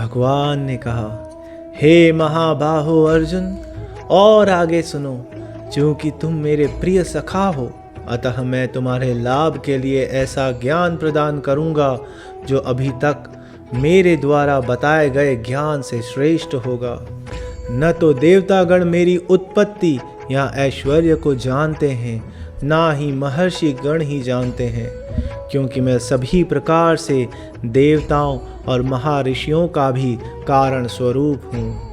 भगवान ने कहा, हे महाबाहो अर्जुन, और आगे सुनो। क्योंकि तुम मेरे प्रिय सखा हो, अतः मैं तुम्हारे लाभ के लिए ऐसा ज्ञान प्रदान करूंगा जो अभी तक मेरे द्वारा बताए गए ज्ञान से श्रेष्ठ होगा। न तो देवतागण मेरी उत्पत्ति या ऐश्वर्य को जानते हैं, ना ही महर्षि गण ही जानते हैं, क्योंकि मैं सभी प्रकार से देवताओं और महर्षियों का भी कारण स्वरूप हूँ।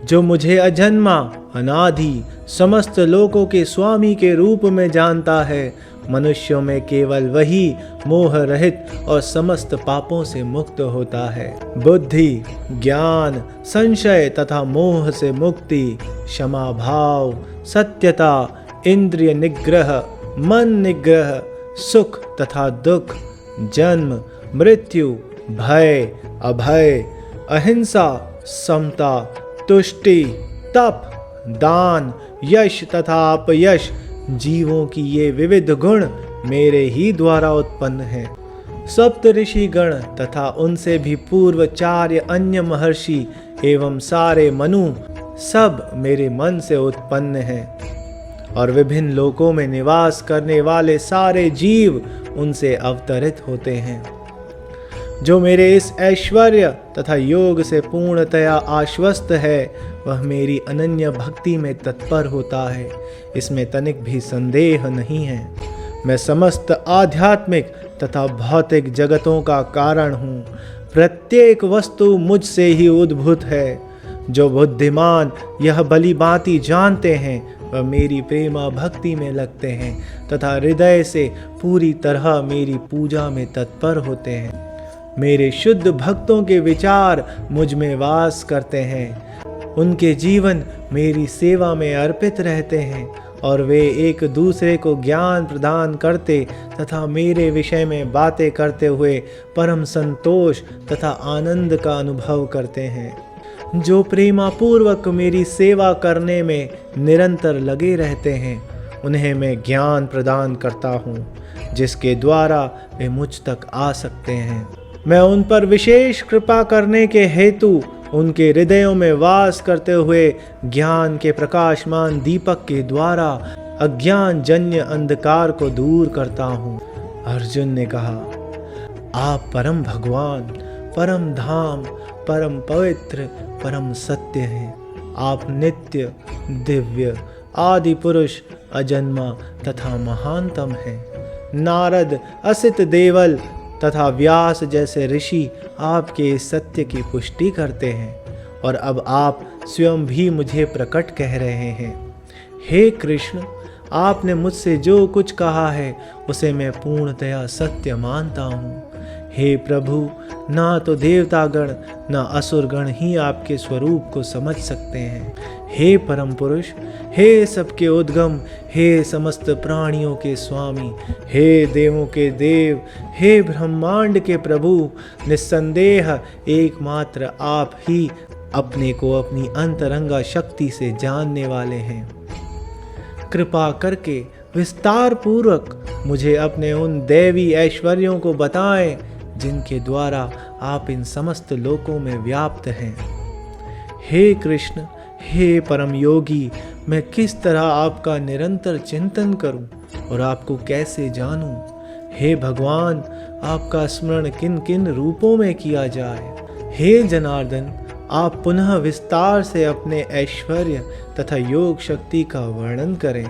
जो मुझे अजन्मा, अनादि, समस्त लोकों के स्वामी के रूप में जानता है, मनुष्यों में केवल वही मोह रहित और समस्त पापों से मुक्त होता है। बुद्धि, ज्ञान, संशय तथा मोह से मुक्ति, क्षमा भाव, सत्यता, इंद्रिय निग्रह, मन निग्रह, सुख तथा दुख, जन्म, मृत्यु, भय, अभय, अहिंसा, समता, तुष्टि, तप, दान, यश तथा अपयश, जीवों की ये विविध गुण मेरे ही द्वारा उत्पन्न हैं। सप्त ऋषि गण तथा उनसे भी पूर्वचार्य अन्य महर्षि एवं सारे मनु सब मेरे मन से उत्पन्न हैं, और विभिन्न लोकों में निवास करने वाले सारे जीव उनसे अवतरित होते हैं। जो मेरे इस ऐश्वर्य तथा योग से पूर्णतया आश्वस्त है, वह मेरी अनन्य भक्ति में तत्पर होता है, इसमें तनिक भी संदेह नहीं है। मैं समस्त आध्यात्मिक तथा भौतिक जगतों का कारण हूँ। प्रत्येक वस्तु मुझसे ही उद्भूत है। जो बुद्धिमान यह भली भांति जानते हैं, वह मेरी प्रेमा भक्ति में लगते हैं तथा हृदय से पूरी तरह मेरी पूजा में तत्पर होते हैं। मेरे शुद्ध भक्तों के विचार मुझ में वास करते हैं। उनके जीवन मेरी सेवा में अर्पित रहते हैं, और वे एक दूसरे को ज्ञान प्रदान करते तथा मेरे विषय में बातें करते हुए परम संतोष तथा आनंद का अनुभव करते हैं। जो प्रेमापूर्वक मेरी सेवा करने में निरंतर लगे रहते हैं, उन्हें मैं ज्ञान प्रदान करता हूँ, जिसके द्वारा वे मुझ तक आ सकते हैं। मैं उन पर विशेष कृपा करने के हेतु उनके हृदयों में वास करते हुए ज्ञान के प्रकाशमान दीपक के द्वारा अज्ञान जन्य अंधकार को दूर करता हूँ। अर्जुन ने कहा, आप परम भगवान, परम धाम, परम पवित्र, परम सत्य हैं। आप नित्य, दिव्य, आदि पुरुष, अजन्मा तथा महानतम हैं। नारद, असित देवल तथा व्यास जैसे ऋषि आपके इस सत्य की पुष्टि करते हैं, और अब आप स्वयं भी मुझे प्रकट कह रहे हैं। हे कृष्ण, आपने मुझसे जो कुछ कहा है उसे मैं पूर्णतया सत्य मानता हूँ। हे प्रभु, ना तो देवतागण ना असुरगण ही आपके स्वरूप को समझ सकते हैं। हे परम पुरुष, हे सबके उद्गम, हे समस्त प्राणियों के स्वामी, हे देवों के देव, हे ब्रह्मांड के प्रभु, निस्संदेह एकमात्र आप ही अपने को अपनी अंतरंगा शक्ति से जानने वाले हैं। कृपा करके विस्तार पूर्वक मुझे अपने उन दैवी ऐश्वर्यों को बताएं, जिनके द्वारा आप इन समस्त लोकों में व्याप्त हैं। हे कृष्ण, हे परम योगी, मैं किस तरह आपका निरंतर चिंतन करूं और आपको कैसे जानूं? हे भगवान, आपका स्मरण किन किन रूपों में किया जाए? हे जनार्दन, आप पुनः विस्तार से अपने ऐश्वर्य तथा योग शक्ति का वर्णन करें।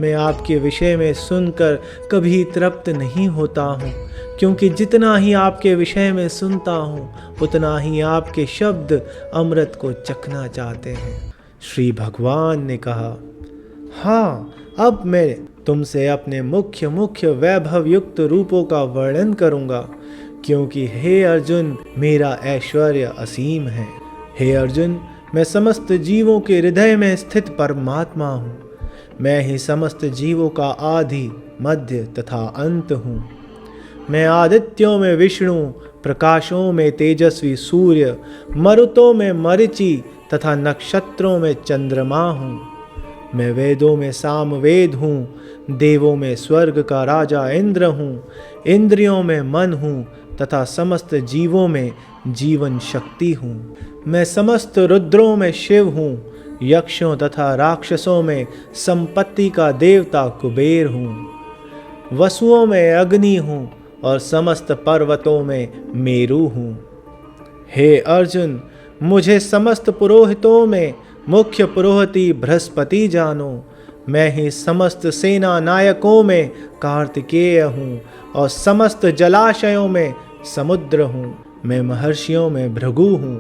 मैं आपके विषय में सुनकर कभी तृप्त नहीं होता हूँ, क्योंकि जितना ही आपके विषय में सुनता हूँ, उतना ही आपके शब्द अमृत को चखना चाहते हैं। श्री भगवान ने कहा, हाँ, अब मैं तुमसे अपने मुख्य मुख्य वैभव युक्त रूपों का वर्णन करूँगा, क्योंकि हे अर्जुन, मेरा ऐश्वर्य असीम है। हे अर्जुन, मैं समस्त जीवों के हृदय में स्थित परमात्मा हूँ। मैं ही समस्त जीवों का आदि, मध्य तथा अंत हूँ। मैं आदित्यों में विष्णु, प्रकाशों में तेजस्वी सूर्य, मरुतों में मरीचि तथा नक्षत्रों में चंद्रमा हूँ। मैं वेदों में सामवेद हूँ देवों में स्वर्ग का राजा इंद्र हूँ, इंद्रियों में मन हूँ तथा समस्त जीवों में जीवन शक्ति हूँ। मैं समस्त रुद्रों में शिव हूँ, यक्षों तथा राक्षसों में संपत्ति का देवता कुबेर हूँ। वसुओं में अग्नि हूँ और समस्त पर्वतों में मेरु हूँ। हे अर्जुन, मुझे समस्त पुरोहितों में मुख्य पुरोहिती बृहस्पति जानो। मैं ही समस्त सेना नायकों में कार्तिकेय हूँ और समस्त जलाशयों में समुद्र हूँ। मैं महर्षियों में भृगु हूँ,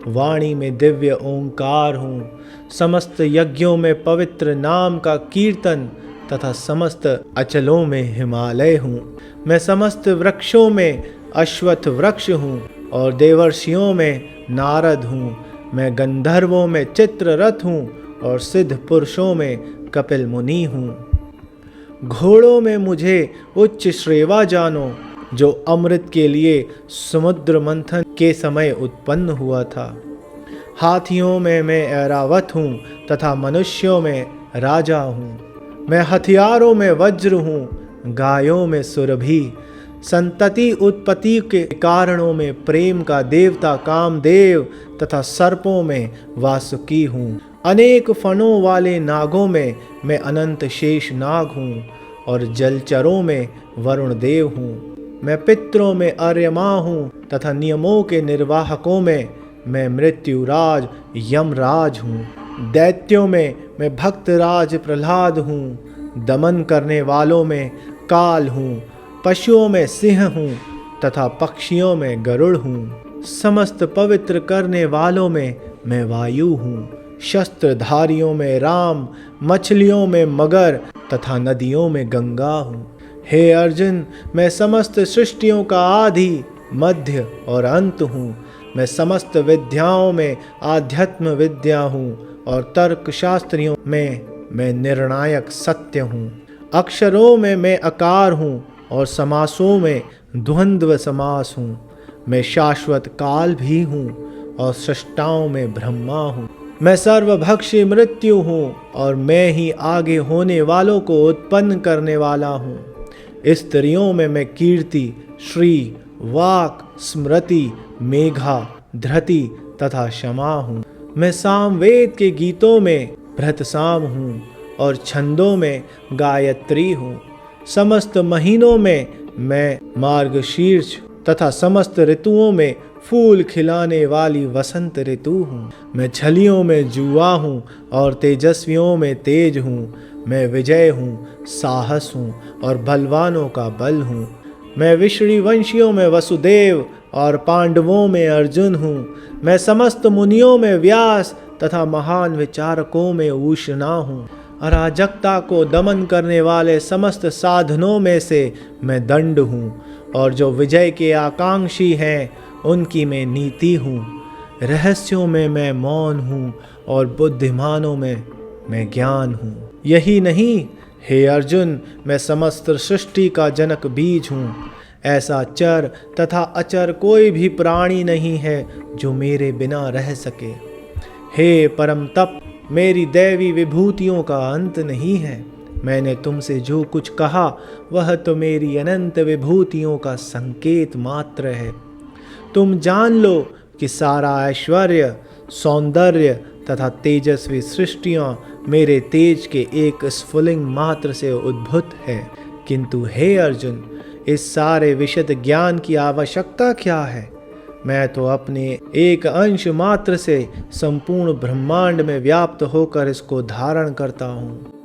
वाणी में दिव्य ओंकार हूँ। समस्त यज्ञों में पवित्र नाम का कीर्तन तथा समस्त अचलों में हिमालय हूँ। मैं समस्त वृक्षों में अश्वत्थ वृक्ष हूँ और देवर्षियों में नारद हूँ। मैं गंधर्वों में चित्ररथ हूँ और सिद्ध पुरुषों में कपिल मुनि हूँ। घोड़ों में मुझे उच्च श्रेवा जानो, जो अमृत के लिए समुद्र मंथन के समय उत्पन्न हुआ था। हाथियों में मैं ऐरावत हूँ तथा मनुष्यों में राजा हूँ। मैं हथियारों में वज्र हूँ, गायों में सुरभि, संतति उत्पत्ति के कारणों में प्रेम का देवता कामदेव तथा सर्पों में वासुकी हूँ। अनेक फणों वाले नागों में मैं अनंत शेष नाग हूँ और जलचरों में वरुण देव हूँ। मैं पितरों में अर्यमा हूँ तथा नियमों के निर्वाहकों में मैं मृत्युराज यमराज हूँ। दैत्यों में मैं भक्तराज प्रहलाद हूँ, दमन करने वालों में काल हूँ। पशुओं में सिंह हूँ तथा पक्षियों में गरुड़ हूँ। समस्त पवित्र करने वालों में मैं वायु हूँ। शस्त्रधारियों में राम, मछलियों में मगर तथा नदियों में गंगा हूँ। हे अर्जुन, मैं समस्त सृष्टियों का आदि, मध्य और अंत हूँ। मैं समस्त विद्याओं में आध्यात्म विद्या हूँ और तर्क शास्त्रियों में मैं निर्णायक सत्य हूँ। अक्षरों में मैं अकार हूँ और समासों में द्वंद्व समास हूँ। मैं शाश्वत काल भी हूँ और सृष्टाओं में ब्रह्मा हूँ। मैं सर्वभक्षी मृत्यु हूँ और मैं ही आगे होने वालों को उत्पन्न करने वाला हूँ। स्त्रियों में मैं कीर्ति, श्री, वाक, स्मृति, मेघा, धृति तथा क्षमा हूँ। मैं सामवेद के गीतों में भृतसाम हूँ और छंदों में गायत्री हूँ। समस्त महीनों में मैं मार्गशीर्ष तथा समस्त ऋतुओं में फूल खिलाने वाली वसंत ऋतु हूँ। मैं छलियों में जुआ हूँ और तेजस्वियों में तेज हूँ। मैं विजय हूँ, साहस हूँ और बलवानों का बल हूँ। मैं विष्णु वंशियों में वसुदेव और पांडवों में अर्जुन हूँ। मैं समस्त मुनियों में व्यास तथा महान विचारकों में उष्णा हूँ। अराजकता को दमन करने वाले समस्त साधनों में से मैं दंड हूँ और जो विजय के आकांक्षी हैं उनकी मैं नीति हूँ। रहस्यों में मैं मौन हूँ और बुद्धिमानों में मैं ज्ञान हूँ। यही नहीं, हे अर्जुन, मैं समस्त सृष्टि का जनक बीज हूँ। ऐसा चर तथा अचर कोई भी प्राणी नहीं है जो मेरे बिना रह सके। हे परम तप, मेरी दैवी विभूतियों का अंत नहीं है। मैंने तुमसे जो कुछ कहा वह तो मेरी अनंत विभूतियों का संकेत मात्र है। तुम जान लो कि सारा ऐश्वर्य, सौंदर्य तथा तेजस्वी सृष्टियाँ मेरे तेज के एक स्फुलिंग मात्र से उद्भूत है। किंतु हे अर्जुन, इस सारे विशद ज्ञान की आवश्यकता क्या है? मैं तो अपने एक अंश मात्र से संपूर्ण ब्रह्मांड में व्याप्त होकर इसको धारण करता हूँ।